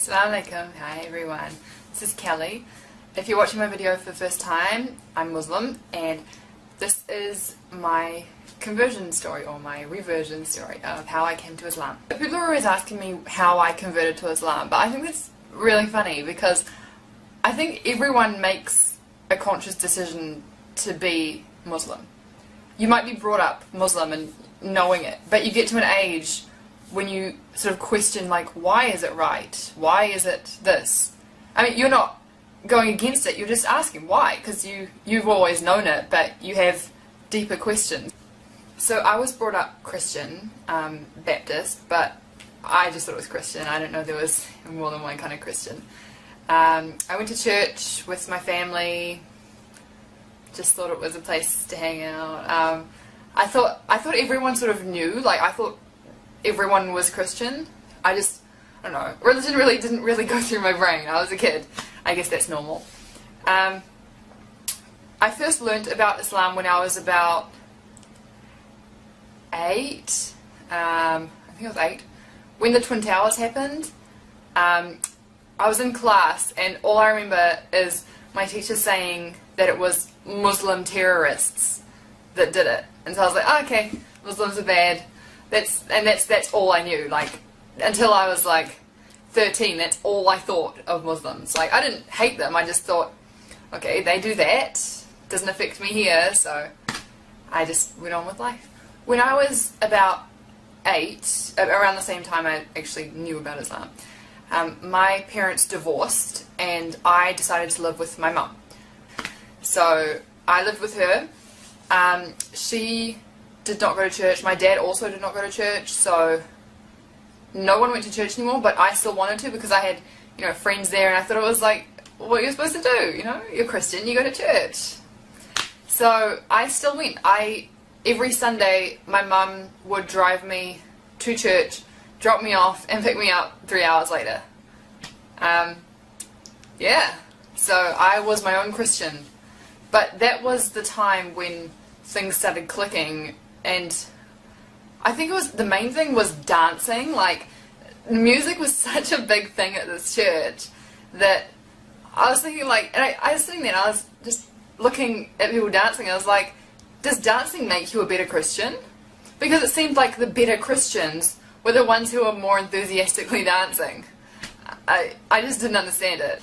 Assalamu alaikum. Hi everyone. This is Kelly. If you're watching my video for the first time, I'm Muslim and this is my conversion story or my reversion story of how I came to Islam. People are always asking me how I converted to Islam, but I think that's really funny because I think everyone makes a conscious decision to be Muslim. You might be brought up Muslim and knowing it, but you get to an age when you sort of question, like, why is it right? Why is it this? I mean, you're not going against it, you're just asking why, because you've always known it, but you have deeper questions. So I was brought up Christian, Baptist, but I just thought it was Christian. I didn't know there was more than one kind of Christian. I went to church with my family, just thought it was a place to hang out. I thought everyone sort of knew, like I thought everyone was Christian. I don't know, religion really didn't really go through my brain. I was a kid. I guess that's normal. I first learnt about Islam when I was about 8. I think I was 8. When the Twin Towers happened, I was in class and all I remember is my teacher saying that it was Muslim terrorists that did it. And so I was like, oh, okay, Muslims are bad. That's all I knew. Like, until I was like 13, that's all I thought of Muslims. Like, I didn't hate them, I just thought, okay, they do that, doesn't affect me here, so I just went on with life. When I was about 8, around the same time I actually knew about Islam, my parents divorced and I decided to live with my mum. So I lived with her. She did not go to church. My dad also did not go to church, so no one went to church anymore, but I still wanted to because I had, you know, friends there and I thought it was like what you're supposed to do, you know, you're Christian, you go to church. So I still went. Every Sunday my mum would drive me to church, drop me off and pick me up 3 hours later. Yeah, so I was my own Christian. But that was the time when things started clicking, and I think the main thing was dancing. Like, music was such a big thing at this church that I was thinking, like, and I was sitting there and I was just looking at people dancing, I was like, does dancing make you a better Christian? Because it seemed like the better Christians were the ones who were more enthusiastically dancing. I just didn't understand it.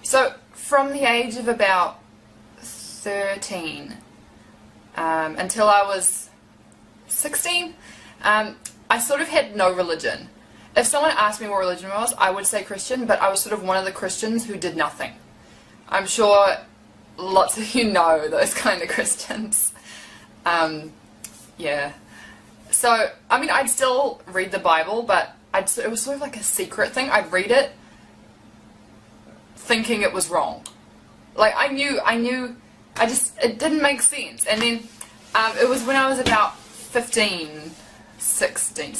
So from the age of about 13 until I was 16, I sort of had no religion. If someone asked me what religion was, I would say Christian, but I was sort of one of the Christians who did nothing. I'm sure lots of you know those kind of Christians. Yeah. So, I mean, I'd still read the Bible, but it was sort of like a secret thing. I'd read it thinking it was wrong. Like, I knew, it didn't make sense. And then it was when I was about 15, 16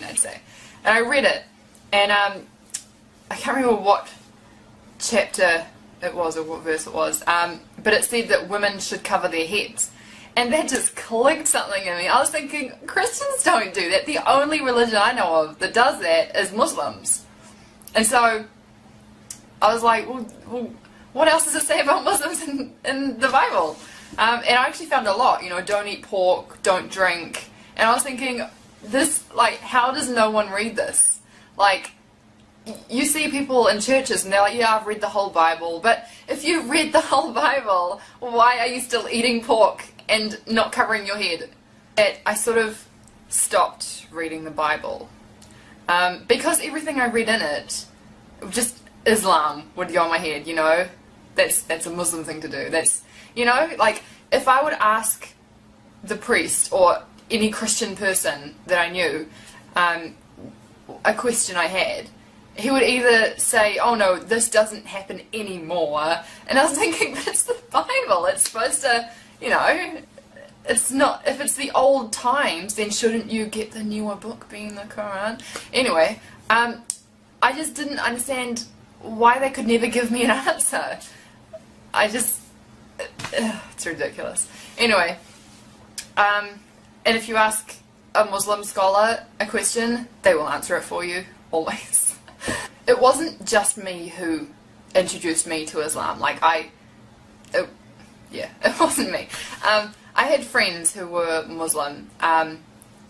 I'd say. And I read it, and I can't remember what chapter it was or what verse it was, but it said that women should cover their heads. And that just clicked something in me. I was thinking, Christians don't do that. The only religion I know of that does that is Muslims. And so I was like, well what else does it say about Muslims in the Bible? And I actually found a lot, you know, don't eat pork, don't drink. And I was thinking, this, like, how does no one read this? Like, you see people in churches and they're like, yeah, I've read the whole Bible. But if you read the whole Bible, why are you still eating pork and not covering your head? I sort of stopped reading the Bible. Because everything I read in it, just Islam would go on my head, you know? That's a Muslim thing to do. That's, you know, like, if I would ask the priest or any Christian person that I knew a question I had, he would either say, oh no, this doesn't happen anymore, and I was thinking, but it's the Bible, it's supposed to, you know, it's not, if it's the old times, then shouldn't you get the newer book being the Quran? Anyway, I just didn't understand why they could never give me an answer. It's ridiculous. Anyway, and if you ask a Muslim scholar a question, they will answer it for you, always. it wasn't just me who introduced me to Islam. Like yeah, it wasn't me. I had friends who were Muslim,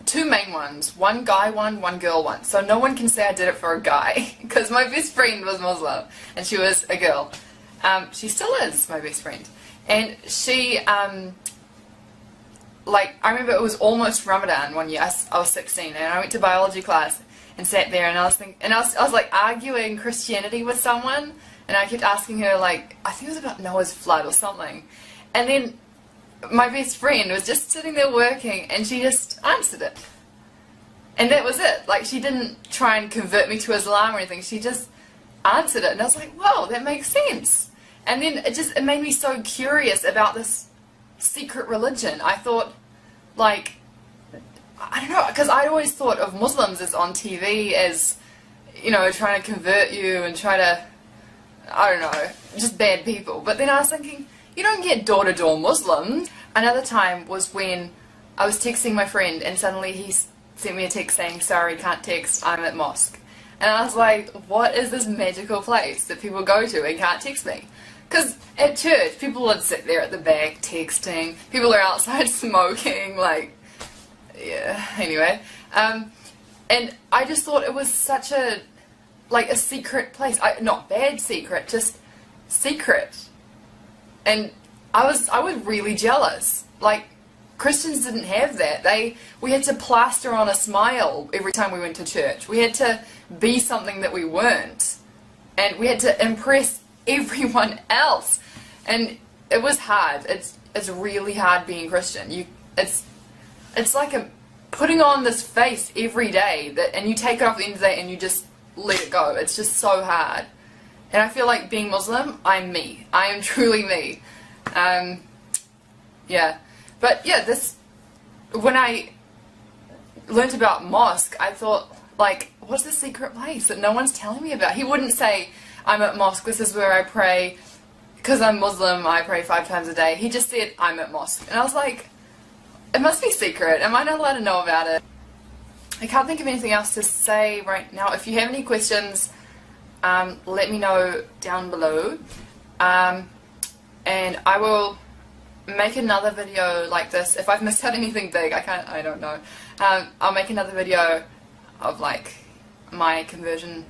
two main ones, one guy one girl one. So no one can say I did it for a guy, because my best friend was Muslim, and she was a girl. She still is my best friend. And she, like, I remember it was almost Ramadan one year, I was 16, and I went to biology class and sat there, and I was like arguing Christianity with someone, and I kept asking her, like, I think it was about Noah's flood or something. And then my best friend was just sitting there working, and she just answered it. And that was it. Like, she didn't try and convert me to Islam or anything. She just answered it. And I was like, whoa, that makes sense. And then it made me so curious about this secret religion. I thought, like, I don't know, because I'd always thought of Muslims as on TV as, you know, trying to convert you and try to, I don't know, just bad people. But then I was thinking, you don't get door-to-door Muslims. Another time was when I was texting my friend, and suddenly he sent me a text saying, sorry, can't text, I'm at mosque. And I was like, what is this magical place that people go to and can't text me? Because at church, people would sit there at the back texting, people are outside smoking, like, yeah, anyway. And I just thought it was such a, like, a secret place. Not bad secret, just secret. And I was really jealous. Like, Christians didn't have that. We had to plaster on a smile every time we went to church. We had to be something that we weren't. And we had to impress everyone else. And it was hard. It's really hard being Christian. It's like putting on this face every day, and you take it off at the end of the day and you just let it go. It's just so hard. And I feel like being Muslim, I'm me. I am truly me. Yeah. But yeah, when I learnt about mosque, I thought, like, what's the secret place that no one's telling me about? He wouldn't say, I'm at mosque, this is where I pray, because I'm Muslim, I pray 5 times a day. He just said, I'm at mosque. And I was like, it must be secret. Am I not allowed to know about it? I can't think of anything else to say right now. If you have any questions, let me know down below, and I will make another video like this. If I've missed out anything big, I don't know. I'll make another video of, like, my conversion